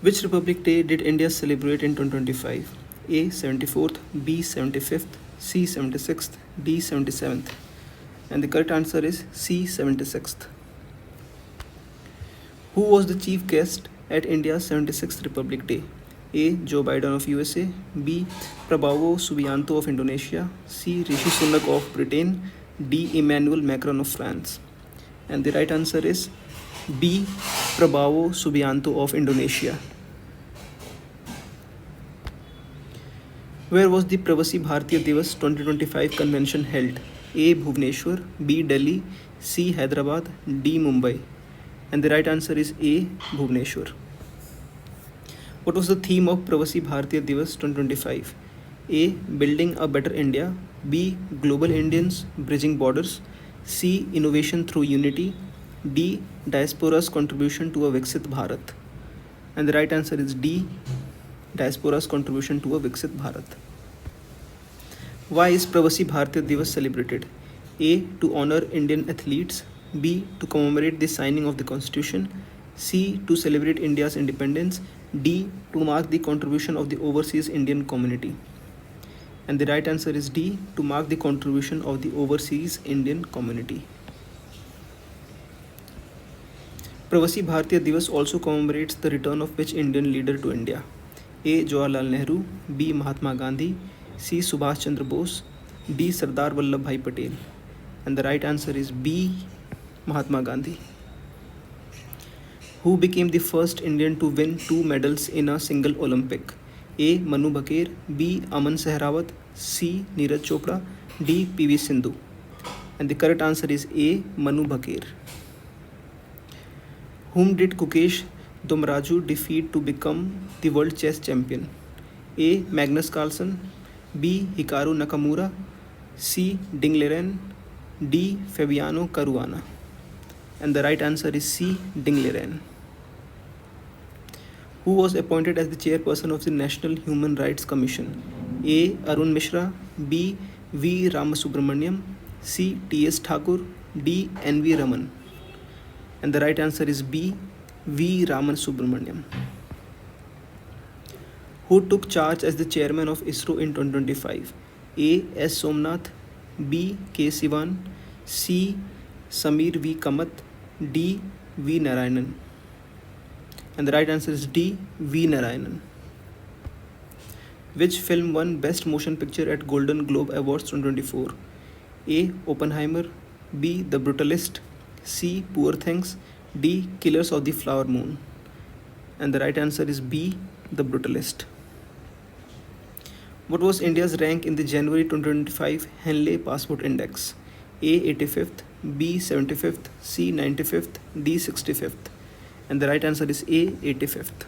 Which Republic Day did India celebrate in 2025? A. 74th, B. 75th, C. 76th, D. 77th. And the correct answer is C. 76th. Who was the chief guest at India's 76th Republic Day? A. Joe Biden of USA, B. Prabowo Subianto of Indonesia, C. Rishi Sunak of Britain, D. Emmanuel Macron of France. And the right answer is B. Prabowo Subianto of Indonesia. Where was the Pravasi Bharatiya Divas 2025 convention held? A. Bhubaneswar, B. Delhi, C. Hyderabad, D. Mumbai. And the right answer is A. Bhubaneswar. What was the theme of Pravasi Bharatiya Divas 2025? A. Building a Better India, B. Global Indians Bridging Borders, C. Innovation through Unity, D. Diaspora's contribution to a Viksit Bharat. And the right answer is D. Diaspora's contribution to a Viksit Bharat. Why is Pravasi Bharatiya Divas celebrated? A. To honor Indian athletes, B. To commemorate the signing of the Constitution, C. To celebrate India's independence, D. To mark the contribution of the overseas Indian community. And the right answer is D. To mark the contribution of the overseas Indian community. Pravasi Bharatiya Divas also commemorates the return of which Indian leader to India? A. Jawaharlal Nehru, B. Mahatma Gandhi, C. Subhash Chandra Bose, D. Sardar Vallabhbhai Patel. And the right answer is B. Mahatma Gandhi. Who became the first Indian to win 2 medals in a single Olympic? A. Manu Bhaker, B. Aman Sehrawat, C. Neeraj Chopra, D. PV Sindhu. And the correct answer is A. Manu Bhaker. Whom did Kukesh Domraju defeat to become the world chess champion? A. Magnus Carlsen, B. Hikaru Nakamura, C. Ding Liren, D. Fabiano Caruana. And the right answer is C. Ding Liren. Who was appointed as the chairperson of the National Human Rights Commission? A. Arun Mishra, B. V. Ramasubramaniam, C. T.S. Thakur, D. N.V. Raman. And the right answer is B. V. Ramasubramaniam. Who took charge as the chairman of ISRO in 2025? A. S. Somnath, B. K. Sivan, C. Samir V. Kamath, D. V. Narayanan. And the right answer is D. V. Narayanan. Which film won Best Motion Picture at Golden Globe Awards 2024? A. Oppenheimer, B. The Brutalist, C. Poor Things, D. Killers of the Flower Moon. And the right answer is B. The Brutalist. What was India's rank in the January 2025 Henley Passport Index? A. 85th, B. 75th, C. 95th, D. 65th. And the right answer is A. 85th.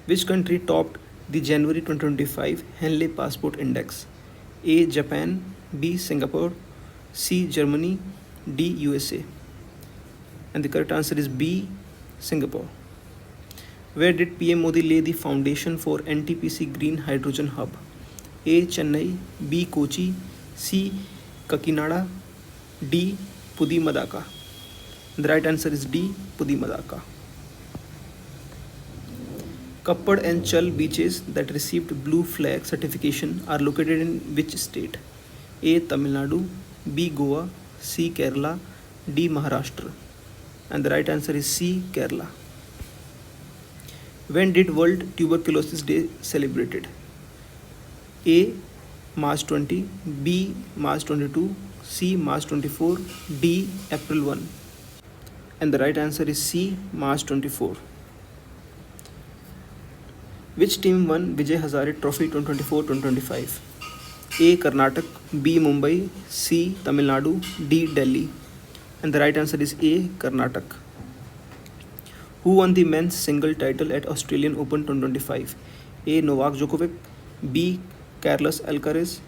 Which country topped the January 2025 Henley Passport Index? A. Japan, B. Singapore, C. Germany, D. USA. And the correct answer is B. Singapore. Where did PM Modi lay the foundation for NTPC Green Hydrogen Hub? A. Chennai, B. Kochi, C. Kakinada, D. Pudimadaka. The right answer is D. Pudimadaka. Kappad and Chal beaches that received Blue Flag certification are located in which state? A. Tamil Nadu, B. Goa, C. Kerala, D. Maharashtra. And the right answer is C. Kerala. When did World Tuberculosis Day celebrated? A. March 20, B. March 22, C. March 24, D. April 1. And the right answer is C. March 24. Which team won Vijay Hazare Trophy 2024-2025? A. Karnataka, B. Mumbai, C. Tamil Nadu, D. Delhi. And the right answer is A. Karnataka. Who won the men's single title at Australian Open 2025? A. Novak Djokovic, B. Carlos Alcaraz,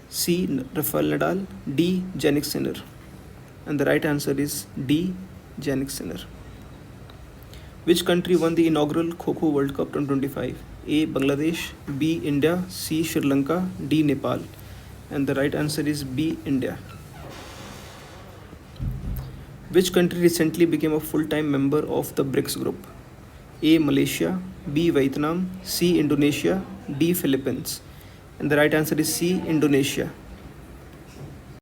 C. Rafael Nadal, D. Jannik Sinner. And the right answer is D. Jannik Sinner. Which country won the inaugural Kho-Kho World Cup 2025? A. Bangladesh, B. India, C. Sri Lanka, D. Nepal. And the right answer is B. India. Which country recently became a full-time member of the BRICS group? A. Malaysia, B. Vietnam, C. Indonesia, D. Philippines. And the right answer is C. Indonesia.